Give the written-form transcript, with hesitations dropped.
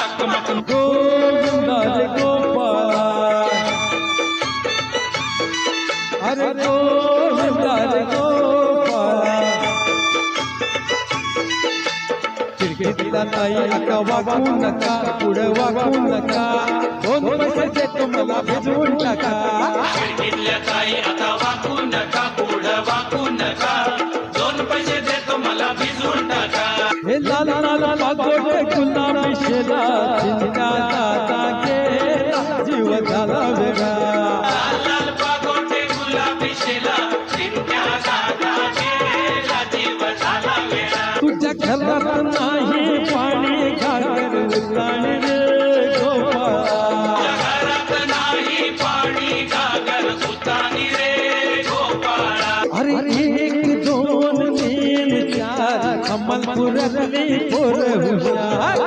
गोविंदा रे गोपाला अरे गोविंदा रे गोपाला किरकिरीला ताई आता वाकू नका पुढे वाकू नका दोन पैसे देतो मला भिजवून टाका किरकिरीला ताई आता वाकू नका पुढे वाकू नका दोन पैसे देतो मला भिजवून टाका हे लाल लाल पागोटे गुलाबी शेला चिंता दादा गेला जीव झाला वेगळा लाल लाल पागोटे गुलाबी शेला चिंता दादा गेला जीव झाला वेगळा तुझ्या घरात नाही पाणी घागर उताणी रे गोपाळा घरात नाही पाणी घागर उतानी रे गोपाळा अरे एक दोन तीन चार अमलपुरातली पोरं हुशार